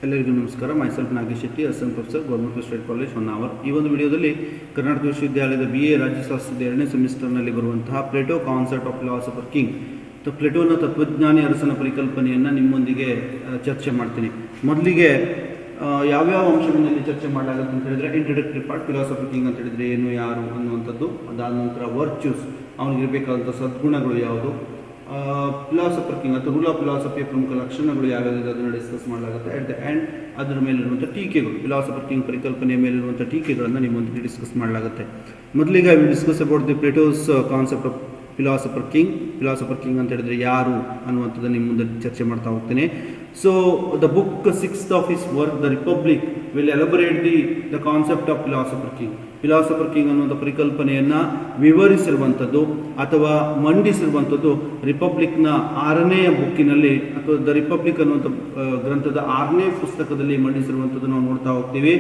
ಎಲ್ಲರಿಗೂ ನಮಸ್ಕಾರ. Myself Nagesh Shetty, assistant professor, government state college Honnavar. ಈ ಒಂದು ವಿಡಿಯೋದಲ್ಲಿ ಕರ್ನಾಟಕ ವಿಶ್ವವಿದ್ಯಾಲಯದ BA ರಾಜ್ಯಶಾಸ್ತ್ರದ 2ನೇ ಸೆಮಿಸ್ಟರ್ನಲ್ಲಿ ಬರುವಂತಹ Plato concept of philosopher king, ಪ್ಲೇಟೋನ ತತ್ವಜ್ಞಾನಿ ಅರಸನ ಪರಿಕಲ್ಪನೆಯನ್ನು ನಿಮ್ಮೊಂದಿಗೆ ಚರ್ಚೆ ಮಾಡ್ತೀನಿ. ಮೊದಲಿಗೆ ಯಾವ್ಯಾವ ಅಂಶಗಳಲ್ಲಿ ಚರ್ಚೆ ಮಾಡಲಾಗುತ್ತೆ ಅಂತ ಹೇಳಿದ್ರೆ, ಇಂಟ್ರಡಕ್ಟರಿ ಪಾರ್ಟ್, ಫಿಲಾಸಫರ್ ಕಿಂಗ್ ಅಂತ ಹೇಳಿದರೆ ಏನು, ಯಾರು ಅನ್ನುವಂಥದ್ದು. ಅದಾದ ನಂತರ ವರ್ಚ್ಯೂಸ್, ಅವನಿಗಿರಬೇಕಾದಂಥ ಸದ್ಗುಣಗಳು ಯಾವುದು, ಫಿಲಾಸಫರ್ ಕಿಂಗ್ ಅಥವಾ ರೂಲ್ ಆಫ್ ಫಿಲಾಸಫಿಯ ಪ್ರಮುಖ ಲಕ್ಷಣಗಳು ಯಾವ್ಯಾವುದಿದೆ ಅದನ್ನು ಡಿಸ್ಕಸ್ ಮಾಡಲಾಗುತ್ತೆ. ಅಟ್ ದ ಎಂಡ್ ಅದರ ಮೇಲಿರುವಂಥ ಟೀಕೆಗಳು, ಫಿಲಾಸಫರ್ ಕಿಂಗ್ ಪರಿಕಲ್ಪನೆಯ ಮೇಲಿರುವಂಥ ಟೀಕೆಗಳನ್ನು ನಿಮ್ಮೊಂದಿಗೆ ಡಿಸ್ಕಸ್ ಮಾಡಲಾಗುತ್ತೆ. ಮೊದಲಿಗೆ I will discuss about the Plato's concept of philosopher king. Philosopher king ಅಂತ ಹೇಳಿದರೆ ಯಾರು ಅನ್ನುವಂಥದ್ದು ನಿಮ್ಮ ಮುಂದೆ ಚರ್ಚೆ ಮಾಡ್ತಾ ಹೋಗ್ತೀನಿ. So the book 6th of his work, the Republic, will elaborate the concept of philosopher king. Philosopher king ಅನ್ನುವಂಥ ಪರಿಕಲ್ಪನೆಯನ್ನು ವಿವರಿಸಿರುವಂಥದ್ದು ಅಥವಾ ಮಂಡಿಸಿರುವಂಥದ್ದು ರಿಪಬ್ಲಿಕ್ನ 6ನೇ ಬುಕ್ಕಿನಲ್ಲಿ ಅಥವಾ ದ ರಿಪಬ್ಲಿಕ್ ಅನ್ನುವಂಥ ಗ್ರಂಥದ 6ನೇ ಪುಸ್ತಕದಲ್ಲಿ ಮಂಡಿಸಿರುವಂಥದ್ದು ನಾವು ನೋಡ್ತಾ ಹೋಗ್ತೀವಿ.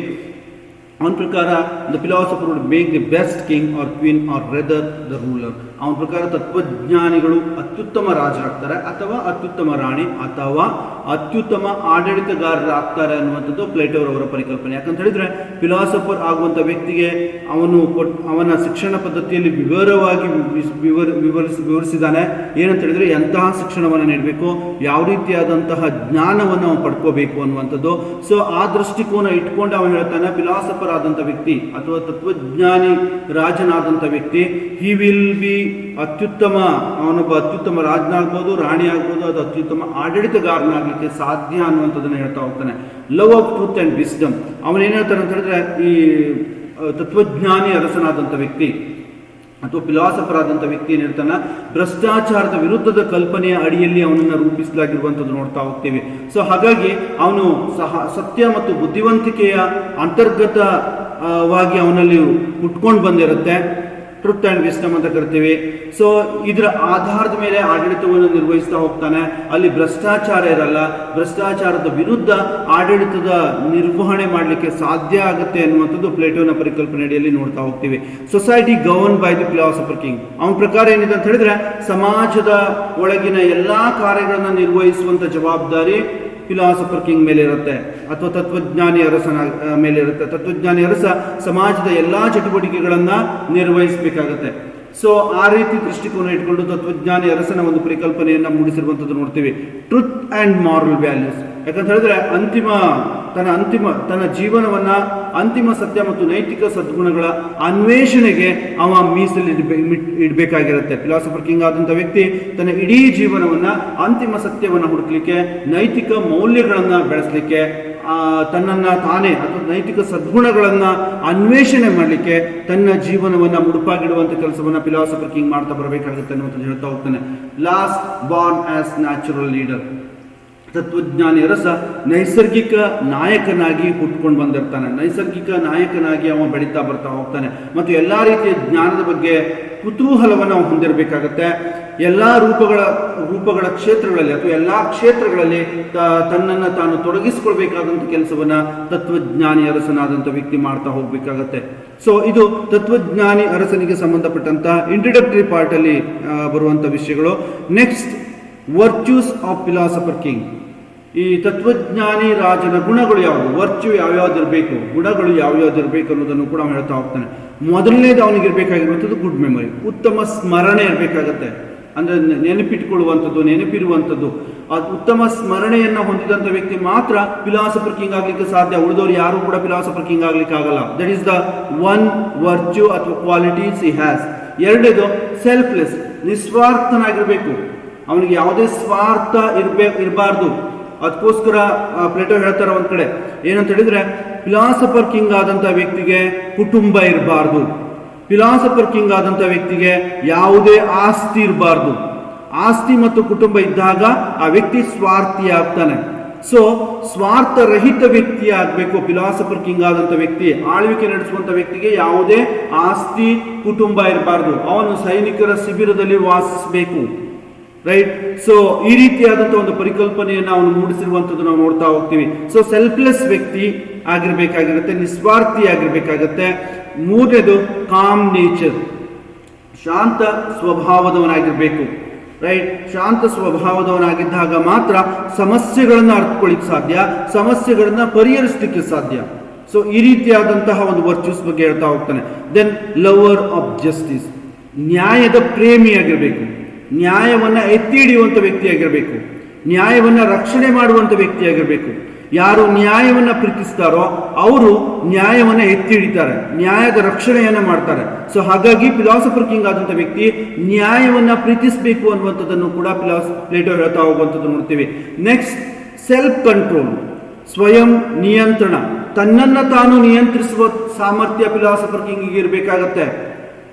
ಅವನ ಪ್ರಕಾರ the philosopher would make the best king or queen or rather the ruler. ಅವನ ಪ್ರಕಾರ ತತ್ವಜ್ಞಾನಿಗಳು ಅತ್ಯುತ್ತಮ ರಾಜರಾಗ್ತಾರೆ ಅಥವಾ ಅತ್ಯುತ್ತಮ ರಾಣಿ ಅಥವಾ ಅತ್ಯುತ್ತಮ ಆಡಳಿತಗಾರರಾಗ್ತಾರೆ ಅನ್ನುವಂಥದ್ದು ಪ್ಲೇಟೋರವರ ಪರಿಕಲ್ಪನೆ. ಯಾಕಂತ ಹೇಳಿದ್ರೆ ಫಿಲಾಸಫರ್ ಆಗುವಂಥ ವ್ಯಕ್ತಿಗೆ ಅವನ ಶಿಕ್ಷಣ ಪದ್ಧತಿಯಲ್ಲಿ ವಿವರವಾಗಿ ವಿವರಿಸಿದ್ದಾನೆ. ಏನಂತ ಹೇಳಿದ್ರೆ ಎಂತಹ ಶಿಕ್ಷಣವನ್ನು ನೀಡಬೇಕು, ಯಾವ ರೀತಿಯಾದಂತಹ ಜ್ಞಾನವನ್ನು ಅವನು ಪಡ್ಕೋಬೇಕು ಅನ್ನುವಂಥದ್ದು. ಸೊ ಆ ದೃಷ್ಟಿಕೋನ ಇಟ್ಕೊಂಡು ಅವನು ಹೇಳ್ತಾನೆ, ಫಿಲಾಸಫರ್ ಆದಂಥ ವ್ಯಕ್ತಿ ಅಥವಾ ತತ್ವಜ್ಞಾನಿ ರಾಜನಾದಂಥ ವ್ಯಕ್ತಿ, ಹಿ ವಿಲ್ ಬಿ ಅತ್ಯುತ್ತಮ, ಅವನೊಬ್ಬ ಅತ್ಯುತ್ತಮ ರಾಜನಾಗ್ಬೋದು, ರಾಣಿ ಆಗ್ಬೋದು, ಅದು ಅತ್ಯುತ್ತಮ ಆಡಳಿತಗಾರನಾಗಲಿಕ್ಕೆ ಸಾಧ್ಯ ಅನ್ನುವಂಥದ್ದನ್ನು ಹೇಳ್ತಾ ಹೋಗ್ತಾನೆ. Love of truth and wisdom, ಅವನೇನು ಹೇಳ್ತಾನೆ ಅಂತ ಹೇಳಿದ್ರೆ, ಈ ತತ್ವಜ್ಞಾನಿ ಅರಸನಾದಂಥ ವ್ಯಕ್ತಿ ಅಥವಾ ಫಿಲಾಸಫರ್ ಆದಂಥ ವ್ಯಕ್ತಿ ಏನು ಹೇಳ್ತಾನೆ, ಭ್ರಷ್ಟಾಚಾರದ ವಿರುದ್ಧದ ಕಲ್ಪನೆಯ ಅಡಿಯಲ್ಲಿ ಅವನನ್ನು ರೂಪಿಸಲಾಗಿರುವಂಥದ್ದು ನೋಡ್ತಾ ಹೋಗ್ತೀವಿ. ಸೊ ಹಾಗಾಗಿ ಅವನು ಸತ್ಯ ಮತ್ತು ಬುದ್ಧಿವಂತಿಕೆಯ ಅಂತರ್ಗತವಾಗಿ ಅವನಲ್ಲಿ ಹುಟ್ಕೊಂಡು ಬಂದಿರುತ್ತೆ. ಟ್ರುತ್ ಆ್ಯಂಡ್ ವಿಸ್ಡಮ್ ಅಂತ ಕರಿತೀವಿ. ಸೊ ಇದರ ಆಧಾರದ ಮೇಲೆ ಆಡಳಿತವನ್ನು ನಿರ್ವಹಿಸ್ತಾ ಹೋಗ್ತಾನೆ. ಅಲ್ಲಿ ಭ್ರಷ್ಟಾಚಾರ ಇರಲ್ಲ, ಭ್ರಷ್ಟಾಚಾರದ ವಿರುದ್ಧ ಆಡಳಿತದ ನಿರ್ವಹಣೆ ಮಾಡಲಿಕ್ಕೆ ಸಾಧ್ಯ ಆಗುತ್ತೆ ಅನ್ನುವಂಥದ್ದು ಪ್ಲೇಟೋನ ಪರಿಕಲ್ಪನೆ ಅಡಿಯಲ್ಲಿ ನೋಡ್ತಾ ಹೋಗ್ತೀವಿ. Society govern by the philosopher king, ಅವನ ಪ್ರಕಾರ ಏನಿದೆ ಅಂತ ಹೇಳಿದ್ರೆ, ಸಮಾಜದ ಒಳಗಿನ ಎಲ್ಲಾ ಕಾರ್ಯಗಳನ್ನು ನಿರ್ವಹಿಸುವಂಥ ಜವಾಬ್ದಾರಿ ಫಿಲಾಸಫರ್ ಕಿಂಗ್ ಮೇಲೆ ಇರುತ್ತೆ ಅಥವಾ ತತ್ವಜ್ಞಾನಿ ಅರಸನ ಮೇಲೆ ಇರುತ್ತೆ. ತತ್ವಜ್ಞಾನಿ ಅರಸ ಸಮಾಜದ ಎಲ್ಲಾ ಚಟುವಟಿಕೆಗಳನ್ನು ನಿರ್ವಹಿಸಬೇಕಾಗತ್ತೆ. ಸೊ ಆ ರೀತಿ ದೃಷ್ಟಿಕೋನ ಇಟ್ಕೊಂಡು ತತ್ವಜ್ಞಾನಿ ಅರಸನ ಒಂದು ಪರಿಕಲ್ಪನೆಯನ್ನು ಮೂಡಿಸಿರುವಂಥದ್ದು ನೋಡ್ತೀವಿ. ಟ್ರುತ್ ಆ್ಯಂಡ್ ಮಾರಲ್ ವ್ಯಾಲ್ಯೂಸ್, ಯಾಕಂತ ಹೇಳಿದ್ರೆ ತನ್ನ ಜೀವನವನ್ನ ಅಂತಿಮ ಸತ್ಯ ಮತ್ತು ನೈತಿಕ ಸದ್ಗುಣಗಳ ಅನ್ವೇಷಣೆಗೆ ಅವ ಇಡಬೇಕಾಗಿರುತ್ತೆ. ಫಿಲಾಸಫರ್ ಕಿಂಗ್ ಆದಂಥ ವ್ಯಕ್ತಿ ತನ್ನ ಇಡೀ ಜೀವನವನ್ನ ಅಂತಿಮ ಸತ್ಯವನ್ನು ಹುಡುಕಲಿಕ್ಕೆ, ನೈತಿಕ ಮೌಲ್ಯಗಳನ್ನು ಬೆಳೆಸಲಿಕ್ಕೆ, ತನ್ನನ್ನು ತಾನೇ ಅಥವಾ ನೈತಿಕ ಸದ್ಗುಣಗಳನ್ನು ಅನ್ವೇಷಣೆ ಮಾಡಲಿಕ್ಕೆ ತನ್ನ ಜೀವನವನ್ನು ಮುಡುಪಾಗಿಡುವಂಥ ಕೆಲಸವನ್ನು ಫಿಲಾಸಫರ್ ಕಿಂಗ್ ಮಾಡ್ತಾ ಬರಬೇಕಾಗುತ್ತೆ ಅನ್ನುವಂಥದ್ದು ಹೇಳ್ತಾ ಹೋಗ್ತಾನೆ. Last born as natural leader, ತತ್ವಜ್ಞಾನಿ ಅರಸ ನೈಸರ್ಗಿಕ ನಾಯಕನಾಗಿ ಹುಟ್ಕೊಂಡು ಬಂದಿರ್ತಾನೆ. ನೈಸರ್ಗಿಕ ನಾಯಕನಾಗಿ ಅವ ಬೆಳೀತಾ ಬರ್ತಾ ಹೋಗ್ತಾನೆ ಮತ್ತು ಎಲ್ಲ ರೀತಿಯ ಜ್ಞಾನದ ಬಗ್ಗೆ ಕುತೂಹಲವನ್ನು ಅವನು ಹೊಂದಿರಬೇಕಾಗತ್ತೆ. ಎಲ್ಲ ರೂಪಗಳ ಕ್ಷೇತ್ರಗಳಲ್ಲಿ ಅಥವಾ ಎಲ್ಲ ಕ್ಷೇತ್ರಗಳಲ್ಲಿ ತನ್ನನ್ನು ತಾನು ತೊಡಗಿಸಿಕೊಳ್ಬೇಕಾದಂಥ ಕೆಲಸವನ್ನು ತತ್ವಜ್ಞಾನಿ ಅರಸನಾದಂಥ ವ್ಯಕ್ತಿ ಮಾಡ್ತಾ ಹೋಗ್ಬೇಕಾಗತ್ತೆ. ಸೊ ಇದು ತತ್ವಜ್ಞಾನಿ ಅರಸನಿಗೆ ಸಂಬಂಧಪಟ್ಟಂತ ಇಂಟ್ರಡಕ್ಟರಿ ಪಾರ್ಟಲ್ಲಿ ಬರುವಂಥ ವಿಷಯಗಳು. Next, virtues of philosopher king. ಈ ತತ್ವಜ್ಞಾನಿ ರಾಜನ ಗುಣಗಳು ಯಾವುದು, ವರ್ಚ್ಯೂ ಯಾವ್ಯಾವ್ದಿರಬೇಕು, ಗುಣಗಳು ಯಾವ್ಯಾವ್ದಿರಬೇಕು ಅನ್ನೋದನ್ನು ಕೂಡ ಅವನು ಹೇಳ್ತಾ ಹೋಗ್ತಾನೆ. ಮೊದಲನೇದು ಅವನಿಗೆ ಇರಬೇಕಾಗಿರುವಂಥದ್ದು ಗುಡ್ ಮೆಮೊರಿ, ಉತ್ತಮ ಸ್ಮರಣೆ ಇರಬೇಕಾಗತ್ತೆ. ಅಂದರೆ ನೆನಪಿರುವಂಥದ್ದು. ಆ ಉತ್ತಮ ಸ್ಮರಣೆಯನ್ನು ಹೊಂದಿದಂಥ ವ್ಯಕ್ತಿ ಮಾತ್ರ ಫಿಲಾಸಫರ್ ಕಿಂಗ್ ಆಗ್ಲಿಕ್ಕೆ ಸಾಧ್ಯ. ಉಳಿದವರು ಯಾರು ಕೂಡ ಫಿಲಾಸಫರ್ ಕಿಂಗ್ ಆಗ್ಲಿಕ್ಕೆ ಆಗಲ್ಲ. That is the one virtue ಅಥವಾ ಕ್ವಾಲಿಟೀಸ್ ಹಿ ಹ್ಯಾಸ್. ಎರಡನೇದು ಸೆಲ್ಫ್ಲೆಸ್, ನಿಸ್ವಾರ್ಥನಾಗಿರ್ಬೇಕು. ಅವನಿಗೆ ಯಾವುದೇ ಸ್ವಾರ್ಥ ಇರಬಾರ್ದು. ಅದಕ್ಕೋಸ್ಕರ ಪ್ಲೇಟೋ ಹೇಳ್ತಾರೆ ಒಂದ್ ಕಡೆ ಏನಂತ ಹೇಳಿದ್ರೆ, ಫಿಲಾಸಫರ್ ಕಿಂಗ್ ಆದಂಥ ವ್ಯಕ್ತಿಗೆ ಕುಟುಂಬ ಇರಬಾರ್ದು. ಫಿಲಾಸಫರ್ ಕಿಂಗ್ ಆದಂಥ ವ್ಯಕ್ತಿಗೆ ಯಾವುದೇ ಆಸ್ತಿ ಇರಬಾರ್ದು. ಆಸ್ತಿ ಮತ್ತು ಕುಟುಂಬ ಇದ್ದಾಗ ಆ ವ್ಯಕ್ತಿ ಸ್ವಾರ್ಥಿ ಆಗ್ತಾನೆ. ಸೊ ಸ್ವಾರ್ಥರಹಿತ ವ್ಯಕ್ತಿ ಆಗಬೇಕು ಫಿಲಾಸಫರ್ ಕಿಂಗ್ ಆದಂಥ ವ್ಯಕ್ತಿ. ಆಳ್ವಿಕೆ ನಡೆಸುವಂಥ ವ್ಯಕ್ತಿಗೆ ಯಾವುದೇ ಆಸ್ತಿ ಕುಟುಂಬ ಇರಬಾರ್ದು. ಅವನು ಸೈನಿಕರ ಶಿಬಿರದಲ್ಲಿ ವಾಸಿಸಬೇಕು. ರೈಟ್. ಸೊ ಈ ರೀತಿಯಾದಂಥ ಒಂದು ಪರಿಕಲ್ಪನೆಯನ್ನು ಅವನು ಮೂಡಿಸಿರುವಂಥದ್ದು ನಾವು ನೋಡ್ತಾ ಹೋಗ್ತೀವಿ. ಸೊ ಸೆಲ್ಫ್ಲೆಸ್ ವ್ಯಕ್ತಿ ಆಗಿರ್ಬೇಕಾಗಿರುತ್ತೆ, ನಿಸ್ವಾರ್ಥಿ ಆಗಿರ್ಬೇಕಾಗತ್ತೆ. ಮೂರನೇದು ಕಾಮ್ ನೇಚರ್, ಶಾಂತ ಸ್ವಭಾವದವನಾಗಿರ್ಬೇಕು. ರೈಟ್. ಶಾಂತ ಸ್ವಭಾವದವನಾಗಿದ್ದಾಗ ಮಾತ್ರ ಸಮಸ್ಯೆಗಳನ್ನು ಅರ್ಥಕೊಳ್ಳಿಕ್ಕೆ ಸಾಧ್ಯ, ಸಮಸ್ಯೆಗಳನ್ನ ಪರಿಹರಿಸಲಿಕ್ಕೆ ಸಾಧ್ಯ. ಸೊ ಈ ರೀತಿಯಾದಂತಹ ಒಂದು ವರ್ಚ್ಯೂಸ್ ಬಗ್ಗೆ ಹೇಳ್ತಾ ಹೋಗ್ತಾನೆ. ದೆನ್ ಲವರ್ ಆಫ್ ಜಸ್ಟಿಸ್, ನ್ಯಾಯದ ಪ್ರೇಮಿಯಾಗಿರ್ಬೇಕು, ನ್ಯಾಯವನ್ನ ಎತ್ತಿ ಹಿಡಿಯುವಂಥ ವ್ಯಕ್ತಿಯಾಗಿರಬೇಕು, ನ್ಯಾಯವನ್ನ ರಕ್ಷಣೆ ಮಾಡುವಂಥ ವ್ಯಕ್ತಿಯಾಗಿರಬೇಕು. ಯಾರು ನ್ಯಾಯವನ್ನ ಪ್ರೀತಿಸ್ತಾರೋ ಅವರು ನ್ಯಾಯವನ್ನ ಎತ್ತಿ ಹಿಡಿತಾರೆ, ನ್ಯಾಯದ ರಕ್ಷಣೆಯನ್ನ ಮಾಡ್ತಾರೆ. ಸೊ ಹಾಗಾಗಿ ಫಿಲಾಸಫರ್ ಕಿಂಗ್ ಆದಂಥ ವ್ಯಕ್ತಿ ನ್ಯಾಯವನ್ನ ಪ್ರೀತಿಸಬೇಕು ಅನ್ನುವಂಥದ್ದನ್ನು ಕೂಡ ಪ್ಲೇಟೋ ಹೇಳ್ತಾ ಹೋಗುವಂಥದ್ದು ನೋಡ್ತೀವಿ. ನೆಕ್ಸ್ಟ್, ಸೆಲ್ಫ್ ಕಂಟ್ರೋಲ್, ಸ್ವಯಂ ನಿಯಂತ್ರಣ, ತನ್ನನ್ನು ತಾನು ನಿಯಂತ್ರಿಸುವ ಸಾಮರ್ಥ್ಯ ಫಿಲಾಸಫರ್ ಕಿಂಗಿಗೆ ಇರಬೇಕಾಗತ್ತೆ.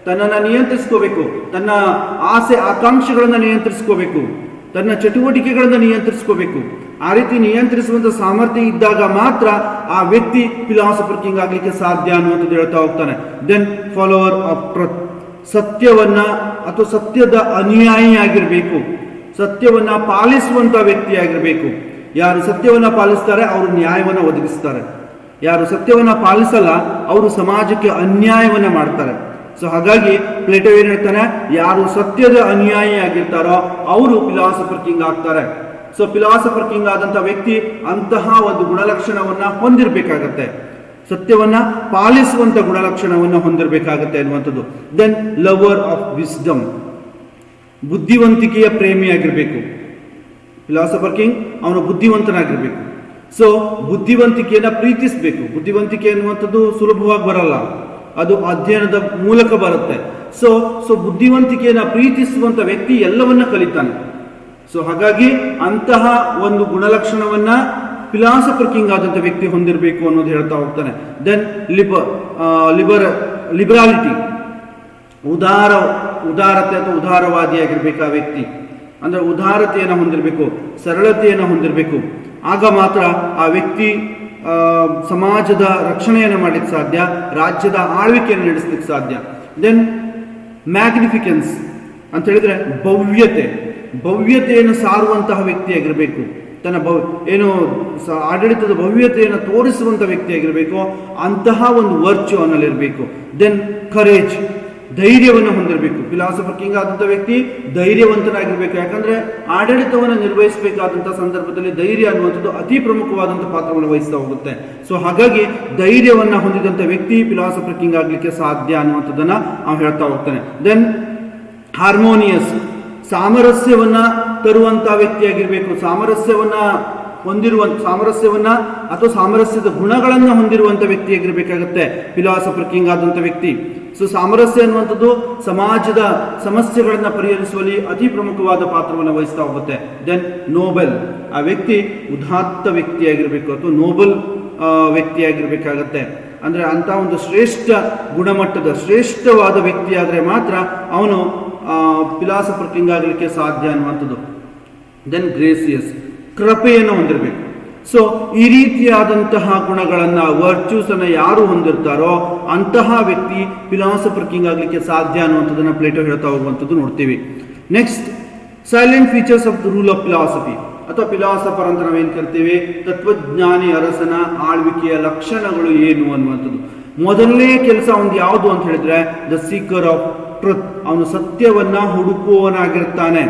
ತನ್ನನ್ನು ನಿಯಂತ್ರಿಸ್ಕೋಬೇಕು, ತನ್ನ ಆಸೆ ಆಕಾಂಕ್ಷೆಗಳನ್ನು ನಿಯಂತ್ರಿಸ್ಕೋಬೇಕು, ತನ್ನ ಚಟುವಟಿಕೆಗಳನ್ನು ನಿಯಂತ್ರಿಸ್ಕೋಬೇಕು. ಆ ರೀತಿ ನಿಯಂತ್ರಿಸುವಂಥ ಸಾಮರ್ಥ್ಯ ಇದ್ದಾಗ ಮಾತ್ರ ಆ ವ್ಯಕ್ತಿ ಫಿಲಾಸಫರ್ ಕಿಂಗ್ ಆಗಲಿಕ್ಕೆ ಸಾಧ್ಯ ಅನ್ನುವಂಥದ್ದು ಹೇಳ್ತಾ ಹೋಗ್ತಾನೆ. ದೆನ್ ಫಾಲೋವರ್ ಆಫ್ ಟ್ರತ್, ಸತ್ಯವನ್ನ ಅಥವಾ ಸತ್ಯದ ಅನುಯಾಯಿಯಾಗಿರಬೇಕು, ಸತ್ಯವನ್ನ ಪಾಲಿಸುವಂಥ ವ್ಯಕ್ತಿಯಾಗಿರಬೇಕು. ಯಾರು ಸತ್ಯವನ್ನ ಪಾಲಿಸ್ತಾರೆ ಅವರು ನ್ಯಾಯವನ್ನು ಒದಗಿಸ್ತಾರೆ, ಯಾರು ಸತ್ಯವನ್ನ ಪಾಲಿಸಲ್ಲ ಅವರು ಸಮಾಜಕ್ಕೆ ಅನ್ಯಾಯವನ್ನ ಮಾಡ್ತಾರೆ. ಸೊ ಹಾಗಾಗಿ ಪ್ಲೇಟೋ ಏನ್ ಹೇಳ್ತಾನೆ, ಯಾರು ಸತ್ಯದ ಅನುಯಾಯಿ ಆಗಿರ್ತಾರೋ ಅವರು ಫಿಲಾಸಫರ್ ಕಿಂಗ್ ಆಗ್ತಾರೆ. ಸೊ ಫಿಲಾಸಫರ್ ಕಿಂಗ್ ಆದಂಥ ವ್ಯಕ್ತಿ ಅಂತಹ ಒಂದು ಗುಣಲಕ್ಷಣವನ್ನ ಹೊಂದಿರಬೇಕಾಗತ್ತೆ, ಸತ್ಯವನ್ನ ಪಾಲಿಸುವಂತ ಗುಣಲಕ್ಷಣವನ್ನ ಹೊಂದಿರಬೇಕಾಗತ್ತೆ ಅನ್ನುವಂಥದ್ದು. ದೆನ್ ಲವರ್ ಆಫ್ ವಿಸ್ಡಮ್, ಬುದ್ಧಿವಂತಿಕೆಯ ಪ್ರೇಮಿಯಾಗಿರ್ಬೇಕು. ಫಿಲಾಸಫರ್ ಕಿಂಗ್ ಅವನು ಬುದ್ಧಿವಂತನಾಗಿರ್ಬೇಕು. ಸೊ ಬುದ್ಧಿವಂತಿಕೆಯನ್ನ ಪ್ರೀತಿಸಬೇಕು. ಬುದ್ಧಿವಂತಿಕೆ ಅನ್ನುವಂಥದ್ದು ಸುಲಭವಾಗಿ ಬರಲ್ಲ, ಅದು ಅಧ್ಯಯನದ ಮೂಲಕ ಬರುತ್ತೆ. ಸೊ ಬುದ್ಧಿವಂತಿಕೆಯನ್ನ ಪ್ರೀತಿಸುವಂತ ವ್ಯಕ್ತಿ ಎಲ್ಲವನ್ನ ಕಲಿತಾನೆ. ಸೊ ಹಾಗಾಗಿ ಅಂತಹ ಒಂದು ಗುಣಲಕ್ಷಣವನ್ನ ಫಿಲಾಸಫರ್ ಕಿಂಗ್ ಆದಂಥ ವ್ಯಕ್ತಿ ಹೊಂದಿರಬೇಕು ಅನ್ನೋದು ಹೇಳ್ತಾ ಹೋಗ್ತಾನೆ. ದೆನ್ ಲಿಬರಾಲಿಟಿ, ಉದಾರತೆ ಅಥವಾ ಉದಾರವಾದಿಯಾಗಿರ್ಬೇಕು ಆ ವ್ಯಕ್ತಿ. ಅಂದ್ರೆ ಉದಾರತೆಯನ್ನು ಹೊಂದಿರಬೇಕು, ಸರಳತೆಯನ್ನು ಹೊಂದಿರಬೇಕು. ಆಗ ಮಾತ್ರ ಆ ವ್ಯಕ್ತಿ ಸಮಾಜದ ರಕ್ಷಣೆಯನ್ನು ಮಾಡಲಿಕ್ಕೆ ಸಾಧ್ಯ, ರಾಜ್ಯದ ಆಳ್ವಿಕೆಯನ್ನು ನಡೆಸಲಿಕ್ಕೆ ಸಾಧ್ಯ. ದೆನ್ ಮ್ಯಾಗ್ನಿಫಿಕೆನ್ಸ್ ಅಂತ ಹೇಳಿದ್ರೆ ಭವ್ಯತೆಯನ್ನು ಸಾರುವಂತಹ ವ್ಯಕ್ತಿಯಾಗಿರಬೇಕು. ತನ್ನ ಆಡಳಿತದ ಭವ್ಯತೆಯನ್ನು ತೋರಿಸುವಂಥ ವ್ಯಕ್ತಿಯಾಗಿರಬೇಕು. ಅಂತಹ ಒಂದು ವರ್ಚ್ಯೂ ಅವನಲ್ಲಿರಬೇಕು. ದೆನ್ ಕರೇಜ್, ಧೈರ್ಯವನ್ನು ಹೊಂದಿರಬೇಕು. ಫಿಲಾಸಫರ್ ಕಿಂಗ್ ಆದಂಥ ವ್ಯಕ್ತಿ ಧೈರ್ಯವಂತನಾಗಿರ್ಬೇಕು. ಯಾಕಂದ್ರೆ ಆಡಳಿತವನ್ನು ನಿರ್ವಹಿಸಬೇಕಾದಂಥ ಸಂದರ್ಭದಲ್ಲಿ ಧೈರ್ಯ ಅನ್ನುವಂಥದ್ದು ಅತಿ ಪ್ರಮುಖವಾದಂಥ ಪಾತ್ರವನ್ನು ವಹಿಸ್ತಾ ಹೋಗುತ್ತೆ. ಸೊ ಹಾಗಾಗಿ ಧೈರ್ಯವನ್ನ ಹೊಂದಿದಂಥ ವ್ಯಕ್ತಿ ಫಿಲಾಸಫರ್ ಕಿಂಗ್ ಆಗ್ಲಿಕ್ಕೆ ಸಾಧ್ಯ ಅನ್ನುವಂಥದ್ದನ್ನ ನಾವು ಹೇಳ್ತಾ ಹೋಗ್ತಾನೆ. ದೆನ್ ಹಾರ್ಮೋನಿಯಸ್, ಸಾಮರಸ್ಯವನ್ನ ತರುವಂತಹ ವ್ಯಕ್ತಿಯಾಗಿರ್ಬೇಕು. ಸಾಮರಸ್ಯವನ್ನ ಅಥವಾ ಸಾಮರಸ್ಯದ ಗುಣಗಳನ್ನು ಹೊಂದಿರುವಂಥ ವ್ಯಕ್ತಿಯಾಗಿರ್ಬೇಕಾಗತ್ತೆ ಫಿಲಾಸಫರ್ ಕಿಂಗ್ ಆದಂಥ ವ್ಯಕ್ತಿ. ಸೊ ಸಾಮರಸ್ಯ ಅನ್ನುವಂಥದ್ದು ಸಮಾಜದ ಸಮಸ್ಯೆಗಳನ್ನು ಪರಿಹರಿಸುವಲ್ಲಿ ಅತಿ ಪ್ರಮುಖವಾದ ಪಾತ್ರವನ್ನು ವಹಿಸ್ತಾ ಹೋಗುತ್ತೆ. ದೆನ್ ನೋಬೆಲ್, ಆ ವ್ಯಕ್ತಿ ಉದಾತ್ತ ವ್ಯಕ್ತಿಯಾಗಿರ್ಬೇಕು ಅಥವಾ ನೋಬಲ್ ವ್ಯಕ್ತಿಯಾಗಿರ್ಬೇಕಾಗತ್ತೆ. ಅಂದ್ರೆ ಅಂತ ಒಂದು ಶ್ರೇಷ್ಠ ಗುಣಮಟ್ಟದ ಶ್ರೇಷ್ಠವಾದ ವ್ಯಕ್ತಿಯಾದರೆ ಮಾತ್ರ ಅವನು ಫಿಲಾಸಫರ್ ಕಿಂಗ್ ಆಗಲಿಕ್ಕೆ ಸಾಧ್ಯ ಅನ್ನುವಂಥದ್ದು. ದೆನ್ ಗ್ರೇಸಿಯಸ್, ಕೃಪೆಯನ್ನು ಹೊಂದಿರಬೇಕು. ಸೊ ಈ ರೀತಿಯಾದಂತಹ ಗುಣಗಳನ್ನ ವರ್ಚ್ಯೂಸ್ ಅನ್ನ ಯಾರು ಹೊಂದಿರ್ತಾರೋ ಅಂತಹ ವ್ಯಕ್ತಿ ಫಿಲಾಸಫರ್ ಕಿಂಗ್ ಆಗಲಿಕ್ಕೆ ಸಾಧ್ಯ ಅನ್ನುವಂಥದ್ದನ್ನ ಪ್ಲೇಟೋ ಹೇಳ್ತಾ ಹೋಗುವಂಥದ್ದು ನೋಡ್ತೀವಿ. Next, silent features of the rule of philosophy ಅಥವಾ ಫಿಲಾಸಫರ್ ಅಂತ ನಾವೇನು ಕರಿತೀವಿ, ತತ್ವಜ್ಞಾನಿ ಅರಸನ ಆಳ್ವಿಕೆಯ ಲಕ್ಷಣಗಳು ಏನು ಅನ್ನುವಂಥದ್ದು. ಮೊದಲನೇ ಕೆಲಸ ಒಂದು ಯಾವುದು ಅಂತ ಹೇಳಿದ್ರೆ ದ ಸೀಕರ್ ಆಫ್ ಟ್ರುತ್, ಅವನು ಸತ್ಯವನ್ನ ಹುಡುಕುವವನಾಗಿರ್ತಾನೆ.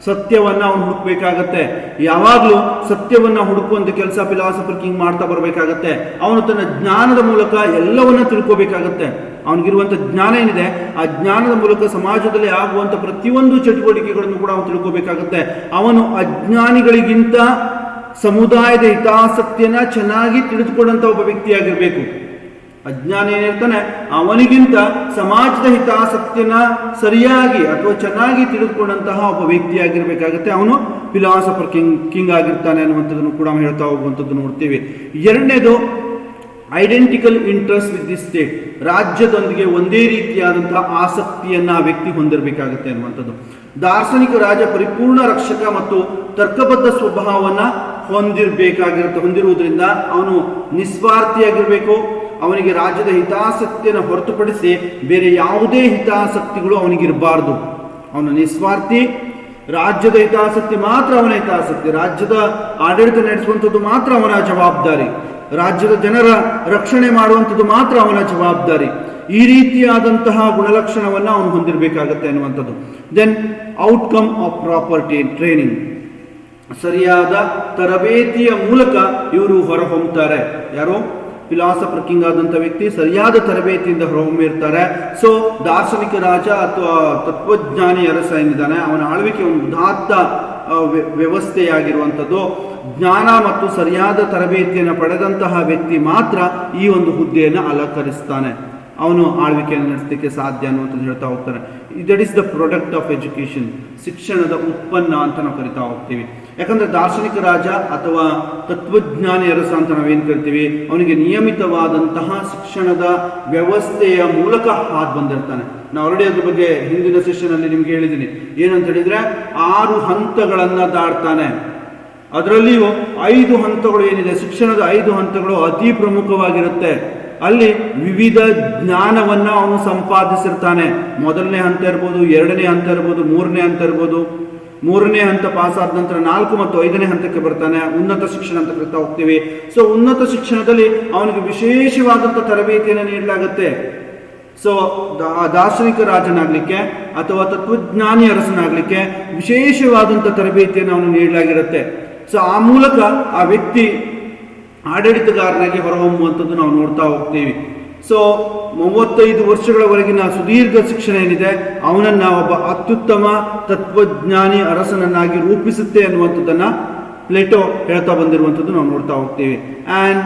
ಸತ್ಯವನ್ನ ಅವನು ಹುಡುಕ್ಬೇಕಾಗತ್ತೆ. ಯಾವಾಗಲೂ ಸತ್ಯವನ್ನ ಹುಡುಕುವಂತ ಕೆಲಸ ಫಿಲಾಸಫರ್ ಕಿಂಗ್ ಮಾಡ್ತಾ ಬರಬೇಕಾಗತ್ತೆ. ಅವನು ತನ್ನ ಜ್ಞಾನದ ಮೂಲಕ ಎಲ್ಲವನ್ನ ತಿಳ್ಕೋಬೇಕಾಗತ್ತೆ. ಅವನಿಗಿರುವಂತ ಜ್ಞಾನ ಏನಿದೆ ಆ ಜ್ಞಾನದ ಮೂಲಕ ಸಮಾಜದಲ್ಲಿ ಆಗುವಂತ ಪ್ರತಿಯೊಂದು ಚಟುವಟಿಕೆಗಳನ್ನು ಕೂಡ ಅವನು ತಿಳ್ಕೋಬೇಕಾಗತ್ತೆ. ಅವನು ಅಜ್ಞಾನಿಗಳಿಗಿಂತ ಸಮುದಾಯದ ಹಿತಾಸಕ್ತಿಯನ್ನ ಚೆನ್ನಾಗಿ ತಿಳಿದುಕೊಂಡಂತ ಒಬ್ಬ ವ್ಯಕ್ತಿಯಾಗಿರ್ಬೇಕು. ಅಜ್ಞಾನಿ ಏನಿರ್ತಾನೆ ಅವನಿಗಿಂತ ಸಮಾಜದ ಹಿತಾಸಕ್ತಿಯನ್ನ ಸರಿಯಾಗಿ ಅಥವಾ ಚೆನ್ನಾಗಿ ತಿಳಿದುಕೊಂಡಂತಹ ಒಬ್ಬ ವ್ಯಕ್ತಿಯಾಗಿರ್ಬೇಕಾಗತ್ತೆ. ಅವನು ಫಿಲಾಸಫರ್ ಕಿಂಗ್ ಆಗಿರ್ತಾನೆ ಅನ್ನುವಂಥದ್ದನ್ನು ಕೂಡ ಹೇಳ್ತಾ ಹೋಗುವಂಥದ್ದು ನೋಡ್ತೀವಿ. ಎರಡನೇದು, identical interest with the state, ರಾಜ್ಯದೊಂದಿಗೆ ಒಂದೇ ರೀತಿಯಾದಂತಹ ಆಸಕ್ತಿಯನ್ನ ಆ ವ್ಯಕ್ತಿ ಹೊಂದಿರಬೇಕಾಗುತ್ತೆ ಅನ್ನುವಂಥದ್ದು. ದಾರ್ಶನಿಕ ರಾಜ ಪರಿಪೂರ್ಣ ರಕ್ಷಕ ಮತ್ತು ತರ್ಕಬದ್ಧ ಸ್ವಭಾವವನ್ನ ಹೊಂದಿರುವುದರಿಂದ ಅವನು ನಿಸ್ವಾರ್ಥಿಯಾಗಿರ್ಬೇಕು. ಅವನಿಗೆ ರಾಜ್ಯದ ಹಿತಾಸಕ್ತಿಯನ್ನು ಹೊರತುಪಡಿಸಿ ಬೇರೆ ಯಾವುದೇ ಹಿತಾಸಕ್ತಿಗಳು ಅವನಿಗಿರಬಾರ್ದು. ಅವನು ನಿಸ್ವಾರ್ಥಿ, ರಾಜ್ಯದ ಹಿತಾಸಕ್ತಿ ಮಾತ್ರ ಅವನ ಹಿತಾಸಕ್ತಿ, ರಾಜ್ಯದ ಆಡಳಿತ ನಡೆಸುವಂಥದ್ದು ಮಾತ್ರ ಅವನ ಜವಾಬ್ದಾರಿ, ರಾಜ್ಯದ ಜನರ ರಕ್ಷಣೆ ಮಾಡುವಂಥದ್ದು ಮಾತ್ರ ಅವನ ಜವಾಬ್ದಾರಿ. ಈ ರೀತಿಯಾದಂತಹ ಗುಣಲಕ್ಷಣವನ್ನು ಅವನು ಹೊಂದಿರಬೇಕಾಗತ್ತೆ ಅನ್ನುವಂಥದ್ದು. Then outcome of proper training, ಸರಿಯಾದ ತರಬೇತಿಯ ಮೂಲಕ ಇವರು ಹೊರಹೊಮ್ಮುತ್ತಾರೆ. ಯಾರು? ಫಿಲಾಸಫರ್ ಕಿಂಗ್ ಆದಂಥ ವ್ಯಕ್ತಿ ಸರಿಯಾದ ತರಬೇತಿಯಿಂದ ಹೊರಹೊಮ್ಮಿರ್ತಾರೆ. ಸೊ ದಾರ್ಶನಿಕ ರಾಜ ಅಥವಾ ತತ್ವಜ್ಞಾನಿ ಅರಸ ಏನಿದ್ದಾನೆ ಅವನ ಆಳ್ವಿಕೆ ಒಂದು ಉದಾತ್ತ ವ್ಯವಸ್ಥೆಯಾಗಿರುವಂಥದ್ದು. ಜ್ಞಾನ ಮತ್ತು ಸರಿಯಾದ ತರಬೇತಿಯನ್ನು ಪಡೆದಂತಹ ವ್ಯಕ್ತಿ ಮಾತ್ರ ಈ ಒಂದು ಹುದ್ದೆಯನ್ನು ಅಲಂಕರಿಸ್ತಾನೆ, ಅವನು ಆಳ್ವಿಕೆಯನ್ನು ನಡೆಸಲಿಕ್ಕೆ ಸಾಧ್ಯ ಅನ್ನುವಂಥದ್ದು ಹೇಳ್ತಾ ಹೋಗ್ತಾನೆ. That is the product of education, ಶಿಕ್ಷಣದ ಉತ್ಪನ್ನ ಅಂತ ನಾವು ಕರಿತಾ ಹೋಗ್ತೀವಿ. ಯಾಕಂದ್ರೆ ದಾರ್ಶನಿಕ ರಾಜ ಅಥವಾ ತತ್ವಜ್ಞಾನಿ ಅರಸ ಅಂತ ನಾವೇನು ಕರಿತೀವಿ, ಅವನಿಗೆ ನಿಯಮಿತವಾದಂತಹ ಶಿಕ್ಷಣದ ವ್ಯವಸ್ಥೆಯ ಮೂಲಕ ಹಾದು ಬಂದಿರ್ತಾನೆ. ನಾವು ಆಲ್ರೆಡಿ ಅದ್ರ ಬಗ್ಗೆ ಹಿಂದಿನ ಸೆಷನ್ ಅಲ್ಲಿ ನಿಮ್ಗೆ ಹೇಳಿದ್ದೀನಿ. ಏನಂತ ಹೇಳಿದ್ರೆ 6 ಹಂತಗಳನ್ನ ದಾಟ್ತಾನೆ. ಅದರಲ್ಲಿಯೂ 5 ಹಂತಗಳು ಏನಿದೆ, ಶಿಕ್ಷಣದ 5 ಹಂತಗಳು ಅತಿ ಪ್ರಮುಖವಾಗಿರುತ್ತೆ. ಅಲ್ಲಿ ವಿವಿಧ ಜ್ಞಾನವನ್ನ ಅವನು ಸಂಪಾದಿಸಿರ್ತಾನೆ. ಮೊದಲನೇ ಹಂತ ಇರ್ಬೋದು, 2ನೇ ಹಂತ ಇರ್ಬೋದು, 3ನೇ ಹಂತ ಇರ್ಬೋದು. 3ನೇ ಹಂತ ಪಾಸ್ ಆದ ನಂತರ 4 ಮತ್ತು 5ನೇ ಹಂತಕ್ಕೆ ಬರ್ತಾನೆ, ಉನ್ನತ ಶಿಕ್ಷಣ ಅಂತ ಕರಿತಾ ಹೋಗ್ತೀವಿ. ಸೊ ಉನ್ನತ ಶಿಕ್ಷಣದಲ್ಲಿ ಅವನಿಗೆ ವಿಶೇಷವಾದಂಥ ತರಬೇತಿಯನ್ನು ನೀಡಲಾಗುತ್ತೆ. ಸೊ ದಾರ್ಶನಿಕ ರಾಜನಾಗ್ಲಿಕ್ಕೆ ಅಥವಾ ತತ್ವಜ್ಞಾನಿ ಅರಸನಾಗ್ಲಿಕ್ಕೆ ವಿಶೇಷವಾದಂಥ ತರಬೇತಿಯನ್ನು ಅವನು ನೀಡಲಾಗಿರುತ್ತೆ. ಸೊ ಆ ಮೂಲಕ ಆ ವ್ಯಕ್ತಿ ಆಡಳಿತಗಾರನಾಗಿ ಹೊರಹೊಮ್ಮುವಂಥದ್ದು ನಾವು ನೋಡ್ತಾ ಹೋಗ್ತೀವಿ. ಸೊ 35 ವರ್ಷಗಳವರೆಗಿನ ಸುದೀರ್ಘ ಶಿಕ್ಷಣ ಏನಿದೆ ಅವನನ್ನ ಒಬ್ಬ ಅತ್ಯುತ್ತಮ ತತ್ವಜ್ಞಾನಿ ಅರಸನನ್ನಾಗಿ ರೂಪಿಸುತ್ತೆ ಅನ್ನುವಂಥದ್ದನ್ನ ಪ್ಲೇಟೋ ಹೇಳ್ತಾ ಬಂದಿರುವಂಥದ್ದು ನಾವು ನೋಡ್ತಾ ಹೋಗ್ತೀವಿ. ಆ್ಯಂಡ್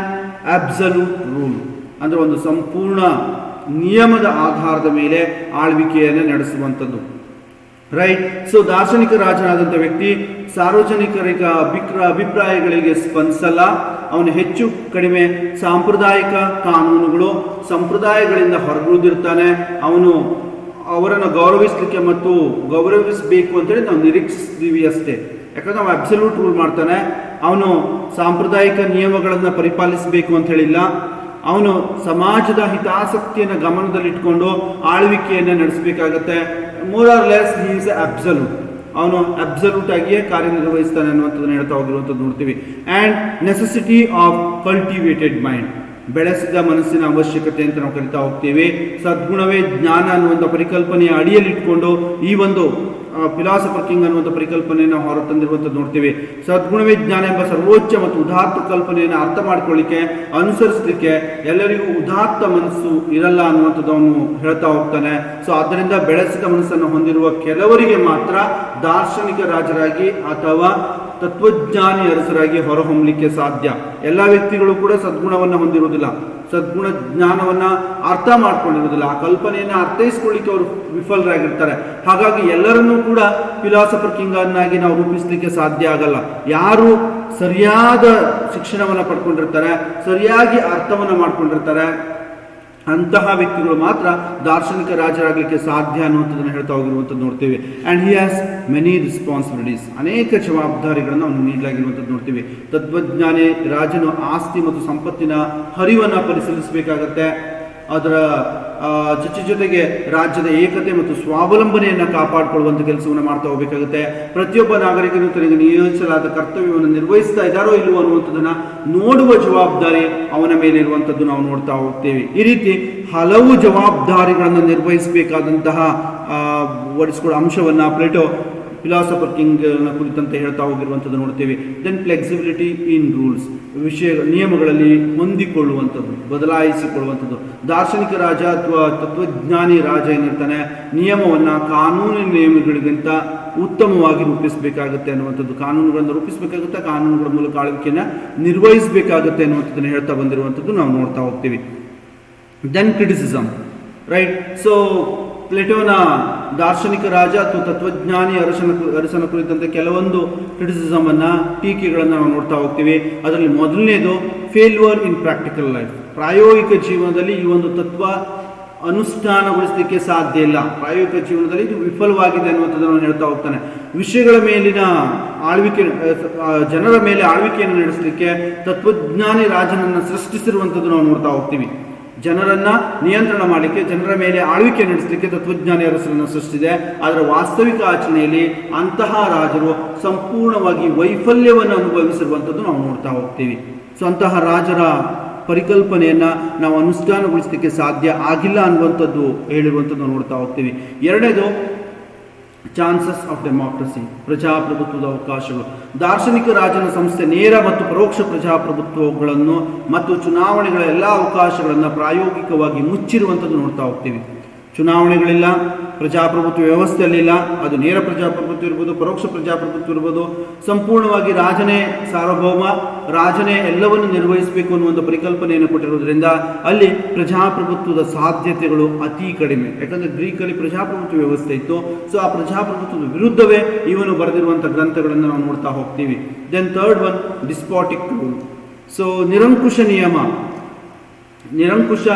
ಅಬ್ಸಲ್ಯೂಟ್ ರೂಲ್ ಅಂದ್ರೆ ಒಂದು ಸಂಪೂರ್ಣ ನಿಯಮದ ಆಧಾರದ ಮೇಲೆ ಆಳ್ವಿಕೆಯನ್ನು ನಡೆಸುವಂಥದ್ದು. ರೈಟ್. ಸೊ ದಾರ್ಶನಿಕ ರಾಜನಾದಂಥ ವ್ಯಕ್ತಿ ಸಾರ್ವಜನಿಕರಿಗ ಅಭಿಪ್ರಾಯಗಳಿಗೆ ಸ್ಪಂದಿಸಲ್ಲ. ಅವನು ಹೆಚ್ಚು ಕಡಿಮೆ ಸಾಂಪ್ರದಾಯಿಕ ಕಾನೂನುಗಳು ಸಂಪ್ರದಾಯಗಳಿಂದ ಹೊರಗುಳಿದಿರ್ತಾನೆ. ಅವನು ಅವರನ್ನು ಗೌರವಿಸಲಿಕ್ಕೆ ಮತ್ತು ಗೌರವಿಸಬೇಕು ಅಂತೇಳಿ ನಾವು ನಿರೀಕ್ಷಿಸ್ತೀವಿ ಅಷ್ಟೇ. ಯಾಕಂದ್ರೆ ನಾವು ಅಬ್ಸಲ್ಯೂಟ್ ರೂಲ್ ಮಾಡ್ತಾನೆ. ಅವನು ಸಾಂಪ್ರದಾಯಿಕ ನಿಯಮಗಳನ್ನು ಪರಿಪಾಲಿಸಬೇಕು ಅಂತ ಹೇಳಿಲ್ಲ. ಅವನು ಸಮಾಜದ ಹಿತಾಸಕ್ತಿಯನ್ನು ಗಮನದಲ್ಲಿಟ್ಕೊಂಡು ಆಳ್ವಿಕೆಯನ್ನು ನಡೆಸಬೇಕಾಗತ್ತೆ. More or less he is absolute. ಅವನು ಅಬ್ಸಲ್ಯೂಟ್ ಆಗಿಯೇ ಕಾರ್ಯನಿರ್ವಹಿಸ್ತಾನೆ ಅನ್ನುವಂಥದ್ದನ್ನು ಹೇಳ್ತಾ ಹೋಗಿರುವಂಥದ್ದು ನೋಡ್ತೀವಿ. And necessity of cultivated mind, ಬೆಳೆಸಿದ ಮನಸ್ಸಿನ ಅವಶ್ಯಕತೆ ಅಂತ ನಾವು ಕರಿತಾ ಹೋಗ್ತೀವಿ. ಸದ್ಗುಣವೇ ಜ್ಞಾನ ಅನ್ನುವಂಥ ಪರಿಕಲ್ಪನೆಯ ಅಡಿಯಲ್ಲಿಟ್ಕೊಂಡು ಈ ಒಂದು ಫಿಲಾಸಫರ್ ಕಿಂಗ್ ಅನ್ನುವಂಥ ಪರಿಕಲ್ಪನೆಯನ್ನು ಹೊರತಂದಿರುವಂಥದ್ದು ನೋಡ್ತೀವಿ. ಸದ್ಗುಣವೇ ಜ್ಞಾನ ಎಂಬ ಸರ್ವೋಚ್ಚ ಮತ್ತು ಉದಾತ್ತ ಕಲ್ಪನೆಯನ್ನು ಅರ್ಥ ಮಾಡ್ಕೊಳ್ಳಿಕ್ಕೆ ಅನುಸರಿಸಲಿಕ್ಕೆ ಎಲ್ಲರಿಗೂ ಉದಾತ್ತ ಮನಸ್ಸು ಇರಲ್ಲ ಅನ್ನುವಂಥದ್ದು ಅವನು ಹೇಳ್ತಾ ಹೋಗ್ತಾನೆ. ಸೊ ಆದ್ದರಿಂದ ಬೆಳೆಸಿದ ಮನಸ್ಸನ್ನು ಹೊಂದಿರುವ ಕೆಲವರಿಗೆ ಮಾತ್ರ ದಾರ್ಶನಿಕ ರಾಜರಾಗಿ ಅಥವಾ ತತ್ವಜ್ಞಾನಿ ಅರಸರಾಗಿ ಹೊರಹೊಮ್ಮಲಿಕ್ಕೆ ಸಾಧ್ಯ. ಎಲ್ಲ ವ್ಯಕ್ತಿಗಳು ಕೂಡ ಸದ್ಗುಣವನ್ನು ಹೊಂದಿರುವುದಿಲ್ಲ, ಸದ್ಗುಣ ಜ್ಞಾನವನ್ನ ಅರ್ಥ ಮಾಡ್ಕೊಂಡಿರುವುದಿಲ್ಲ, ಆ ಕಲ್ಪನೆಯನ್ನು ಅರ್ಥೈಸ್ಕೊಳ್ಳಿಕ್ಕೆ ಅವರು ವಿಫಲರಾಗಿರ್ತಾರೆ. ಹಾಗಾಗಿ ಎಲ್ಲರನ್ನೂ ಕೂಡ ಫಿಲಾಸಫರ್ ಕಿಂಗ್ ಅನ್ನಾಗಿ ನಾವು ರೂಪಿಸಲಿಕ್ಕೆ ಸಾಧ್ಯ ಆಗಲ್ಲ. ಯಾರು ಸರಿಯಾದ ಶಿಕ್ಷಣವನ್ನು ಪಡ್ಕೊಂಡಿರ್ತಾರೆ, ಸರಿಯಾಗಿ ಅರ್ಥವನ್ನು ಮಾಡ್ಕೊಂಡಿರ್ತಾರೆ, ಅಂತಹ ವ್ಯಕ್ತಿಗಳು ಮಾತ್ರ ದಾರ್ಶನಿಕ ರಾಜರಾಗಲಿಕ್ಕೆ ಸಾಧ್ಯ ಅನ್ನುವಂಥದ್ದನ್ನು ಹೇಳ್ತಾ ಹೋಗಿರುವಂಥದ್ದು ನೋಡ್ತೀವಿ. And he has many responsibilities, ಅನೇಕ ಜವಾಬ್ದಾರಿಗಳನ್ನು ಅವನು ನೀಡಲಾಗಿರುವಂಥದ್ದು ನೋಡ್ತೀವಿ. ತತ್ವಜ್ಞಾನಿ ರಾಜನು ಆಸ್ತಿ ಮತ್ತು ಸಂಪತ್ತಿನ ಹರಿವನ್ನು ಪರಿಶೀಲಿಸಬೇಕಾಗತ್ತೆ. ಅದರ ಜೊತೆಗೆ ರಾಜ್ಯದ ಏಕತೆ ಮತ್ತು ಸ್ವಾವಲಂಬನೆಯನ್ನು ಕಾಪಾಡಿಕೊಳ್ಳುವಂಥ ಕೆಲಸವನ್ನು ಮಾಡ್ತಾ ಹೋಗಬೇಕಾಗುತ್ತೆ. ಪ್ರತಿಯೊಬ್ಬ ನಾಗರಿಕನು ತನಗೆ ನಿಯೋಜಿಸಲಾದ ಕರ್ತವ್ಯವನ್ನು ನಿರ್ವಹಿಸ್ತಾ ಇದ್ದಾರೋ ಇಲ್ಲವೋ ಅನ್ನುವಂಥದ್ದನ್ನು ನೋಡುವ ಜವಾಬ್ದಾರಿ ಅವನ ಮೇಲೆ ಇರುವಂಥದ್ದು ನಾವು ನೋಡ್ತಾ ಹೋಗ್ತೇವೆ. ಈ ರೀತಿ ಹಲವು ಜವಾಬ್ದಾರಿಗಳನ್ನು ನಿರ್ವಹಿಸಬೇಕಾದಂತಹ ಅಂಶವನ್ನು ಪ್ಲೇಟೋ ಫಿಲಾಸಫರ್ ಕಿಂಗ್ ಕುರಿತಂತೆ ಹೇಳ್ತಾ ಹೋಗಿರುವಂಥದ್ದು ನೋಡ್ತೇವೆ. ದೆನ್ ಫ್ಲೆಕ್ಸಿಬಿಲಿಟಿ ಇನ್ ರೂಲ್ಸ್, ನಿಯಮಗಳಲ್ಲಿ ಹೊಂದಿಕೊಳ್ಳುವಂಥದ್ದು, ಬದಲಾಯಿಸಿಕೊಳ್ಳುವಂಥದ್ದು. ದಾರ್ಶನಿಕ ರಾಜ ಅಥವಾ ತತ್ವಜ್ಞಾನಿ ರಾಜ ಏನಿರ್ತಾನೆ ನಿಯಮವನ್ನು ಕಾನೂನಿನ ನಿಯಮಗಳಿಗಿಂತ ಉತ್ತಮವಾಗಿ ರೂಪಿಸಬೇಕಾಗುತ್ತೆ ಅನ್ನುವಂಥದ್ದು, ಕಾನೂನುಗಳನ್ನು ರೂಪಿಸಬೇಕಾಗುತ್ತೆ, ಕಾನೂನುಗಳ ಮೂಲಕ ಆಳ್ವಿಕೆಯನ್ನು ನಿರ್ವಹಿಸಬೇಕಾಗುತ್ತೆ ಅನ್ನುವಂಥದ್ದನ್ನು ಹೇಳ್ತಾ ಬಂದಿರುವಂಥದ್ದು ನಾವು ನೋಡ್ತಾ ಹೋಗ್ತೀವಿ. Then criticism, right. ಸೊ ಪ್ಲೇಟೋನ ದಾರ್ಶನಿಕ ರಾಜ ಅಥವಾ ತತ್ವಜ್ಞಾನಿ ಅರಸನ ಕುರಿತಂತೆ ಕೆಲವೊಂದು ಕ್ರಿಟಿಸಿಸಮ್ ಅನ್ನ, ಟೀಕೆಗಳನ್ನು ನಾವು ನೋಡ್ತಾ ಹೋಗ್ತೀವಿ. ಅದರಲ್ಲಿ ಮೊದಲನೇದು ಫೇಲ್ಯೂರ್ ಇನ್ ಪ್ರಾಕ್ಟಿಕಲ್ ಲೈಫ್. ಪ್ರಾಯೋಗಿಕ ಜೀವನದಲ್ಲಿ ಈ ಒಂದು ತತ್ವ ಅನುಷ್ಠಾನಗೊಳಿಸಲಿಕ್ಕೆ ಸಾಧ್ಯ ಇಲ್ಲ, ಪ್ರಾಯೋಗಿಕ ಜೀವನದಲ್ಲಿ ಇದು ವಿಫಲವಾಗಿದೆ ಅನ್ನುವಂಥದ್ದನ್ನು ಹೇಳ್ತಾ ಹೋಗ್ತಾನೆ. ವಿಷಯಗಳ ಮೇಲಿನ ಆಳ್ವಿಕೆ, ಜನರ ಮೇಲೆ ಆಳ್ವಿಕೆಯನ್ನು ನಡೆಸಲಿಕ್ಕೆ ತತ್ವಜ್ಞಾನಿ ರಾಜನನ್ನು ಸೃಷ್ಟಿಸಿರುವಂಥದ್ದು ನಾವು ನೋಡ್ತಾ ಹೋಗ್ತೀವಿ. ಜನರನ್ನ ನಿಯಂತ್ರಣ ಮಾಡಲಿಕ್ಕೆ, ಜನರ ಮೇಲೆ ಆಳ್ವಿಕೆ ನಡೆಸಲಿಕ್ಕೆ ತತ್ವಜ್ಞಾನಿ ಅರಸರನ್ನು ಸೃಷ್ಟಿಸಿದೆ. ಅದರ ವಾಸ್ತವಿಕ ಆಚರಣೆಯಲ್ಲಿ ಅಂತಹ ರಾಜರು ಸಂಪೂರ್ಣವಾಗಿ ವೈಫಲ್ಯವನ್ನು ಅನುಭವಿಸಿರುವಂಥದ್ದು ನಾವು ನೋಡ್ತಾ ಹೋಗ್ತೀವಿ. ಸೊ ಅಂತಹ ರಾಜರ ಪರಿಕಲ್ಪನೆಯನ್ನು ನಾವು ಅನುಷ್ಠಾನಗೊಳಿಸಲಿಕ್ಕೆ ಸಾಧ್ಯ ಆಗಿಲ್ಲ ಅನ್ನುವಂಥದ್ದು ಹೇಳಿರುವಂಥದ್ದು ನಾವು ನೋಡ್ತಾ ಹೋಗ್ತೀವಿ. ಎರಡನೇದು ಚಾನ್ಸಸ್ ಆಫ್ ಡೆಮಾಕ್ರಸಿ, ಪ್ರಜಾಪ್ರಭುತ್ವದ ಅವಕಾಶಗಳು. ದಾರ್ಶನಿಕ ರಾಜನ ಸಂಸ್ಥೆ ನೇರ ಮತ್ತು ಪರೋಕ್ಷ ಪ್ರಜಾಪ್ರಭುತ್ವಗಳನ್ನು ಮತ್ತು ಚುನಾವಣೆಗಳ ಎಲ್ಲ ಅವಕಾಶಗಳನ್ನು ಪ್ರಾಯೋಗಿಕವಾಗಿ ಮುಚ್ಚಿರುವಂಥದ್ದು ನೋಡ್ತಾ ಹೋಗ್ತೀವಿ. ಚುನಾವಣೆಗಳಿಲ್ಲ, ಪ್ರಜಾಪ್ರಭುತ್ವ ವ್ಯವಸ್ಥೆಯಲ್ಲಿಲ್ಲ, ಅದು ನೇರ ಪ್ರಜಾಪ್ರಭುತ್ವ ಇರ್ಬೋದು, ಪರೋಕ್ಷ ಪ್ರಜಾಪ್ರಭುತ್ವ ಇರ್ಬೋದು, ಸಂಪೂರ್ಣವಾಗಿ ರಾಜನೇ ಸಾರ್ವಭೌಮ, ರಾಜನೇ ಎಲ್ಲವನ್ನು ನಿರ್ವಹಿಸಬೇಕು ಅನ್ನುವಂಥ ಪರಿಕಲ್ಪನೆಯನ್ನು ಕೊಟ್ಟಿರೋದ್ರಿಂದ ಅಲ್ಲಿ ಪ್ರಜಾಪ್ರಭುತ್ವದ ಸಾಧ್ಯತೆಗಳು ಅತಿ ಕಡಿಮೆ. ಯಾಕಂದರೆ ಗ್ರೀಕಲ್ಲಿ ಪ್ರಜಾಪ್ರಭುತ್ವ ವ್ಯವಸ್ಥೆ ಇತ್ತು. ಸೊ ಆ ಪ್ರಜಾಪ್ರಭುತ್ವದ ವಿರುದ್ಧವೇ ಇವನು ಬರೆದಿರುವಂಥ ಗ್ರಂಥಗಳನ್ನು ನಾವು ನೋಡ್ತಾ ಹೋಗ್ತೀವಿ. Then third one despotic rule. So ನಿರಂಕುಶ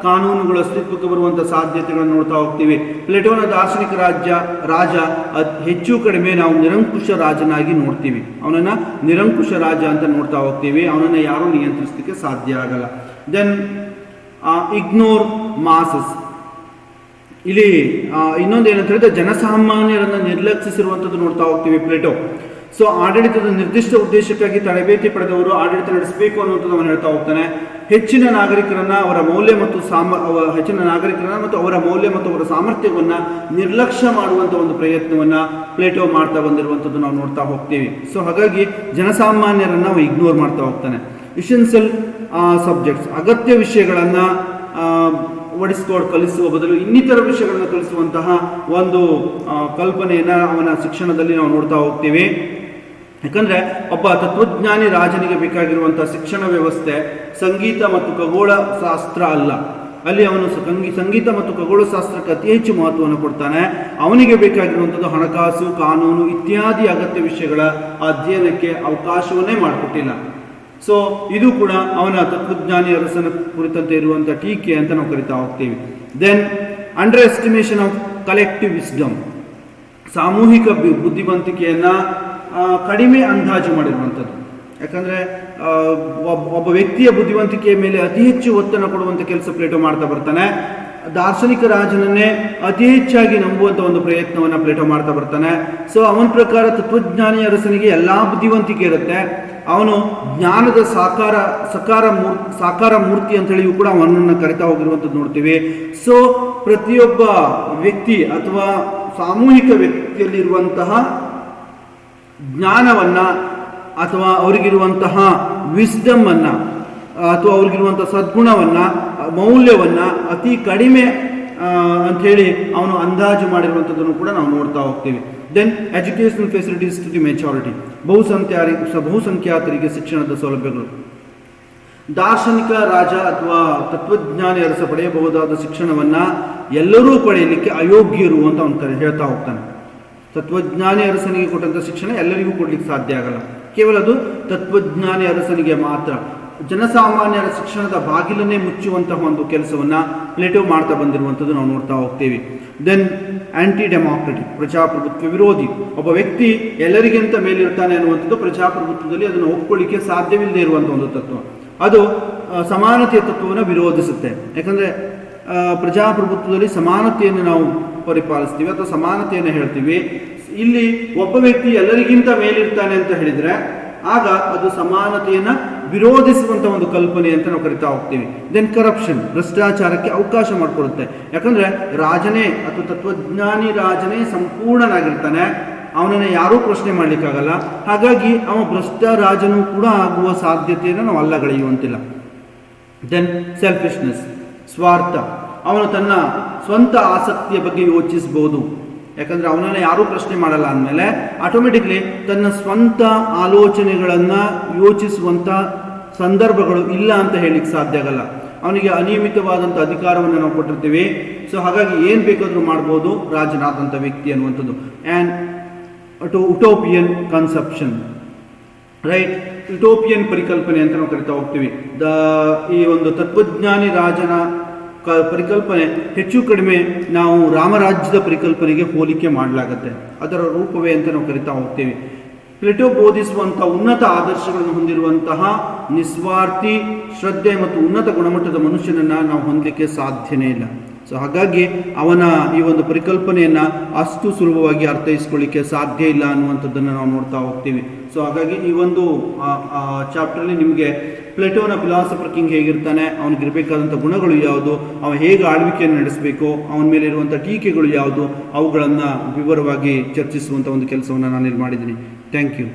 ಕಾನೂನುಗಳು ಅಸ್ತಿತ್ವಕ್ಕೆ ಬರುವಂಥ ಸಾಧ್ಯತೆಗಳನ್ನು ನೋಡ್ತಾ ಹೋಗ್ತೀವಿ. ಪ್ಲೇಟೋನ ದಾರ್ಶನಿಕ ರಾಜ ಹೆಚ್ಚು ಕಡಿಮೆ ನಾವು ನಿರಂಕುಶ ರಾಜನಾಗಿ ನೋಡ್ತೀವಿ. ಅವನನ್ನು ನಿರಂಕುಶ ರಾಜ ಅಂತ ನೋಡ್ತಾ ಹೋಗ್ತೀವಿ. ಅವನನ್ನು ಯಾರೂ ನಿಯಂತ್ರಿಸಲಿಕ್ಕೆ ಸಾಧ್ಯ ಆಗಲ್ಲ. Then ignore masses. ಇಲ್ಲಿ ಇನ್ನೊಂದು ಏನಂತ ಹೇಳಿದ್ರೆ ಜನಸಾಮಾನ್ಯರನ್ನು ನಿರ್ಲಕ್ಷಿಸಿರುವಂಥದ್ದು ನೋಡ್ತಾ ಹೋಗ್ತೀವಿ ಪ್ಲೇಟೋ. ಸೊ ಆಡಳಿತದ ನಿರ್ದಿಷ್ಟ ಉದ್ದೇಶಕ್ಕಾಗಿ ತರಬೇತಿ ಪಡೆದವರು ಆಡಳಿತ ನಡೆಸಬೇಕು ಅನ್ನುವಂಥದ್ದು ಅವನು ಹೇಳ್ತಾ ಹೋಗ್ತಾನೆ. ಹೆಚ್ಚಿನ ನಾಗರಿಕರನ್ನ ಅವರ ಮೌಲ್ಯ ಮತ್ತು ಅವರ ಮೌಲ್ಯ ಮತ್ತು ಅವರ ಸಾಮರ್ಥ್ಯವನ್ನು ನಿರ್ಲಕ್ಷ್ಯ ಮಾಡುವಂಥ ಒಂದು ಪ್ರಯತ್ನವನ್ನು ಪ್ಲೇಟೋ ಮಾಡ್ತಾ ಬಂದಿರುವಂಥದ್ದು ನಾವು ನೋಡ್ತಾ ಹೋಗ್ತೀವಿ. ಸೊ ಹಾಗಾಗಿ ಜನಸಾಮಾನ್ಯರನ್ನು ಅವ ಇಗ್ನೋರ್ ಮಾಡ್ತಾ ಹೋಗ್ತಾನೆ. ಎಸೆನ್ಷಿಯಲ್ ಸಬ್ಜೆಕ್ಟ್ಸ್, ಅಗತ್ಯ ವಿಷಯಗಳನ್ನು ಕಲಿಸುವ ಬದಲು ಇನ್ನಿತರ ವಿಷಯಗಳನ್ನು ಕಲಿಸುವಂತಹ ಒಂದು ಕಲ್ಪನೆಯನ್ನು ಅವನ ಶಿಕ್ಷಣದಲ್ಲಿ ನಾವು ನೋಡ್ತಾ ಹೋಗ್ತೀವಿ. ಯಾಕಂದರೆ ಒಬ್ಬ ತತ್ವಜ್ಞಾನಿ ರಾಜನಿಗೆ ಬೇಕಾಗಿರುವಂಥ ಶಿಕ್ಷಣ ವ್ಯವಸ್ಥೆ ಸಂಗೀತ ಮತ್ತು ಖಗೋಳ ಶಾಸ್ತ್ರ ಅಲ್ಲ. ಅಲ್ಲಿ ಅವನು ಸಂಗೀತ ಮತ್ತು ಖಗೋಳಶಾಸ್ತ್ರಕ್ಕೆ ಅತಿ ಹೆಚ್ಚು ಮಹತ್ವವನ್ನು ಕೊಡ್ತಾನೆ. ಅವನಿಗೆ ಬೇಕಾಗಿರುವಂಥದ್ದು ಹಣಕಾಸು, ಕಾನೂನು ಇತ್ಯಾದಿ ಅಗತ್ಯ ವಿಷಯಗಳ ಅಧ್ಯಯನಕ್ಕೆ ಅವಕಾಶವನ್ನೇ ಮಾಡಿಕೊಟ್ಟಿಲ್ಲ. ಸೊ ಇದು ಕೂಡ ಅವನ ತತ್ವಜ್ಞಾನಿ ಅರಸನ ಕುರಿತಂತೆ ಇರುವಂಥ ಟೀಕೆ ಅಂತ ನಾವು ಕರಿತಾ ಹೋಗ್ತೀವಿ. Then underestimation of collective wisdom, ಸಾಮೂಹಿಕ ಬುದ್ಧಿವಂತಿಕೆಯನ್ನು ಕಡಿಮೆ ಅಂದಾಜು ಮಾಡಿರುವಂಥದ್ದು. ಯಾಕಂದರೆ ಒಬ್ಬ ವ್ಯಕ್ತಿಯ ಬುದ್ಧಿವಂತಿಕೆಯ ಮೇಲೆ ಅತಿ ಹೆಚ್ಚು ಒತ್ತನ್ನು ಕೊಡುವಂಥ ಕೆಲಸ ಪ್ಲೇಟೋ ಮಾಡ್ತಾ ಬರ್ತಾನೆ. ದಾರ್ಶನಿಕ ರಾಜನನ್ನೇ ಅತಿ ಹೆಚ್ಚಾಗಿ ನಂಬುವಂಥ ಒಂದು ಪ್ರಯತ್ನವನ್ನು ಪ್ಲೇಟೋ ಮಾಡ್ತಾ ಬರ್ತಾನೆ. ಸೊ ಅವನ ಪ್ರಕಾರ ತತ್ವಜ್ಞಾನಿ ಅರಸನಿಗೆ ಎಲ್ಲ ಬುದ್ಧಿವಂತಿಕೆ ಇರುತ್ತೆ. ಅವನು ಜ್ಞಾನದ ಸಾಕಾರ ಮೂರ್ತಿ ಅಂತ ಹೇಳಿಯೂ ಕೂಡ ಅವನನ್ನು ಕರಿತಾ ಹೋಗಿರುವಂಥದ್ದು ನೋಡ್ತೀವಿ. ಸೊ ಪ್ರತಿಯೊಬ್ಬ ವ್ಯಕ್ತಿ ಅಥವಾ ಸಾಮೂಹಿಕ ವ್ಯಕ್ತಿಯಲ್ಲಿರುವಂತಹ ಜ್ಞಾನವನ್ನು ಅಥವಾ ಅವರಿಗಿರುವಂತಹ ವಿಸ್ಡಮನ್ನು ಅಥವಾ ಅವ್ರಿಗಿರುವಂಥ ಸದ್ಗುಣವನ್ನು, ಮೌಲ್ಯವನ್ನು ಅತಿ ಕಡಿಮೆ ಅಂಥೇಳಿ ಅವನು ಅಂದಾಜು ಮಾಡಿರುವಂಥದ್ದನ್ನು ಕೂಡ ನಾವು ನೋಡ್ತಾ ಹೋಗ್ತೀವಿ. Then educational facilities to the majority, ಬಹುಸಂಖ್ಯಾತರಿಗೆ ಶಿಕ್ಷಣದ ಸೌಲಭ್ಯಗಳು. ದಾರ್ಶನಿಕ ರಾಜ ಅಥವಾ ತತ್ವಜ್ಞಾನಿ ಅರಸ ಪಡೆಯಬಹುದಾದ ಶಿಕ್ಷಣವನ್ನು ಎಲ್ಲರೂ ಪಡೆಯಲಿಕ್ಕೆ ಅಯೋಗ್ಯರು ಅಂತ ಅವನು ಹೇಳ್ತಾ ಹೋಗ್ತಾನೆ. ತತ್ವಜ್ಞಾನಿ ಅರಸನಿಗೆ ಕೊಟ್ಟಂಥ ಶಿಕ್ಷಣ ಎಲ್ಲರಿಗೂ ಕೊಡಲಿಕ್ಕೆ ಸಾಧ್ಯ ಆಗಲ್ಲ. ಕೇವಲ ಅದು ತತ್ವಜ್ಞಾನಿ ಅರಸನಿಗೆ ಮಾತ್ರ. ಜನಸಾಮಾನ್ಯರ ಶಿಕ್ಷಣದ ಬಾಗಿಲನ್ನೇ ಮುಚ್ಚುವಂತಹ ಒಂದು ಕೆಲಸವನ್ನು ಪ್ಲೇಟೋ ಮಾಡ್ತಾ ಬಂದಿರುವಂಥದ್ದು ನಾವು ನೋಡ್ತಾ ಹೋಗ್ತೀವಿ. ದೆನ್ ಆಂಟಿ ಡೆಮಾಕ್ರೆಟಿಕ್, ಪ್ರಜಾಪ್ರಭುತ್ವ ವಿರೋಧಿ. ಒಬ್ಬ ವ್ಯಕ್ತಿ ಎಲ್ಲರಿಗಿಂತ ಮೇಲಿರ್ತಾನೆ ಅನ್ನುವಂಥದ್ದು ಪ್ರಜಾಪ್ರಭುತ್ವದಲ್ಲಿ ಅದನ್ನು ಒಪ್ಕೊಳ್ಳಿಕ್ಕೆ ಸಾಧ್ಯವಿಲ್ಲದೆ ಇರುವಂಥ ಒಂದು ತತ್ವ. ಅದು ಸಮಾನತೆಯ ತತ್ವವನ್ನು ವಿರೋಧಿಸುತ್ತೆ. ಯಾಕಂದರೆ ಪ್ರಜಾಪ್ರಭುತ್ವದಲ್ಲಿ ಸಮಾನತೆಯನ್ನು ನಾವು ಪರಿಪಾಲಿಸ್ತೀವಿ ಅಥವಾ ಸಮಾನತೆಯನ್ನು ಹೇಳ್ತೀವಿ. ಇಲ್ಲಿ ಒಬ್ಬ ವ್ಯಕ್ತಿ ಎಲ್ಲರಿಗಿಂತ ಮೇಲಿರ್ತಾನೆ ಅಂತ ಹೇಳಿದರೆ ಆಗ ಅದು ಸಮಾನತೆಯನ್ನು ವಿರೋಧಿಸುವಂಥ ಒಂದು ಕಲ್ಪನೆ ಅಂತ ನಾವು ಕರಿತಾ ಹೋಗ್ತೀವಿ. ದೆನ್ ಕರಪ್ಷನ್, ಭ್ರಷ್ಟಾಚಾರಕ್ಕೆ ಅವಕಾಶ ಮಾಡಿಕೊಡುತ್ತೆ. ಯಾಕಂದರೆ ರಾಜನೇ ಅಥವಾ ತತ್ವಜ್ಞಾನಿ ರಾಜನೇ ಸಂಪೂರ್ಣನಾಗಿರ್ತಾನೆ, ಅವನನ್ನು ಯಾರೂ ಪ್ರಶ್ನೆ ಮಾಡಲಿಕ್ಕಾಗಲ್ಲ. ಹಾಗಾಗಿ ಅವ ಭ್ರಷ್ಟ ರಾಜನೂ ಕೂಡ ಆಗುವ ಸಾಧ್ಯತೆಯನ್ನು ನಾವು ಅಲ್ಲಗಳೆಯುವಂತಿಲ್ಲ. ದೆನ್ ಸೆಲ್ಫಿಶ್ನೆಸ್, ಸ್ವಾರ್ಥ. ಅವನು ತನ್ನ ಸ್ವಂತ ಆಸಕ್ತಿಯ ಬಗ್ಗೆ ಯೋಚಿಸಬಹುದು. ಯಾಕಂದರೆ ಅವನನ್ನು ಯಾರೂ ಪ್ರಶ್ನೆ ಮಾಡಲ್ಲ ಅಂದಮೇಲೆ ಆಟೋಮೆಟಿಕ್ಲಿ ತನ್ನ ಸ್ವಂತ ಆಲೋಚನೆಗಳನ್ನು ಯೋಚಿಸುವಂಥ ಸಂದರ್ಭಗಳು ಇಲ್ಲ ಅಂತ ಹೇಳಲಿಕ್ಕೆ ಸಾಧ್ಯ ಆಗಲ್ಲ. ಅವನಿಗೆ ಅನಿಯಮಿತವಾದಂಥ ಅಧಿಕಾರವನ್ನು ನಾವು ಕೊಟ್ಟಿರ್ತೀವಿ. ಸೊ ಹಾಗಾಗಿ ಏನು ಬೇಕಾದರೂ ಮಾಡ್ಬೋದು ರಾಜನಾದಂಥ ವ್ಯಕ್ತಿ ಅನ್ನುವಂಥದ್ದು. ಆ್ಯಂಡ್ ಉಟೋಪಿಯನ್ ಕನ್ಸೆಪ್ಷನ್, ರೈಟ್, ಯುಟೋಪಿಯನ್ ಪರಿಕಲ್ಪನೆ ಅಂತ ನಾವು ಕರಿತಾ ಹೋಗ್ತೀವಿ. ಈ ಒಂದು ತತ್ವಜ್ಞಾನಿ ರಾಜನ ಪರಿಕಲ್ಪನೆ ಹೆಚ್ಚು ಕಡಿಮೆ ನಾವು ರಾಮರಾಜ್ಯದ ಪರಿಕಲ್ಪನೆಗೆ ಹೋಲಿಕೆ ಮಾಡಲಾಗುತ್ತೆ. ಅದರ ರೂಪವೇ ಅಂತ ನಾವು ಕರಿತಾ ಹೋಗ್ತೀವಿ. ಪ್ಲೇಟೋ ಬೋಧಿಸುವಂಥ ಉನ್ನತ ಆದರ್ಶಗಳನ್ನು ಹೊಂದಿರುವಂತಹ ನಿಸ್ವಾರ್ಥಿ, ಶ್ರದ್ಧೆ ಮತ್ತು ಉನ್ನತ ಗುಣಮಟ್ಟದ ಮನುಷ್ಯನನ್ನು ನಾವು ಹೊಂದಲಿಕ್ಕೆ ಸಾಧ್ಯನೇ ಇಲ್ಲ. ಸೊ ಹಾಗಾಗಿ ಅವನ ಈ ಒಂದು ಪರಿಕಲ್ಪನೆಯನ್ನು ಅಷ್ಟು ಸುಲಭವಾಗಿ ಅರ್ಥೈಸ್ಕೊಳ್ಳಿಕ್ಕೆ ಸಾಧ್ಯ ಇಲ್ಲ ಅನ್ನುವಂಥದ್ದನ್ನು ನಾವು ನೋಡ್ತಾ ಹೋಗ್ತೀವಿ. ಸೊ ಹಾಗಾಗಿ ಈ ಒಂದು ಚಾಪ್ಟರ್ಲಿ ನಿಮಗೆ ಪ್ಲೇಟೋನ ಫಿಲಾಸಫರ್ ಕಿಂಗ್ ಹೇಗಿರ್ತಾನೆ, ಅವನಿಗಿರಬೇಕಾದಂಥ ಗುಣಗಳು ಯಾವುದು, ಅವನು ಹೇಗೆ ಆಳ್ವಿಕೆಯನ್ನು ನಡೆಸಬೇಕು, ಅವನ ಮೇಲೆ ಇರುವಂಥ ಟೀಕೆಗಳು ಯಾವುದು, ಅವುಗಳನ್ನು ವಿವರವಾಗಿ ಚರ್ಚಿಸುವಂಥ ಒಂದು ಕೆಲಸವನ್ನು ನಾನಿಲ್ಲಿ ಮಾಡಿದ್ದೀನಿ. Thank you.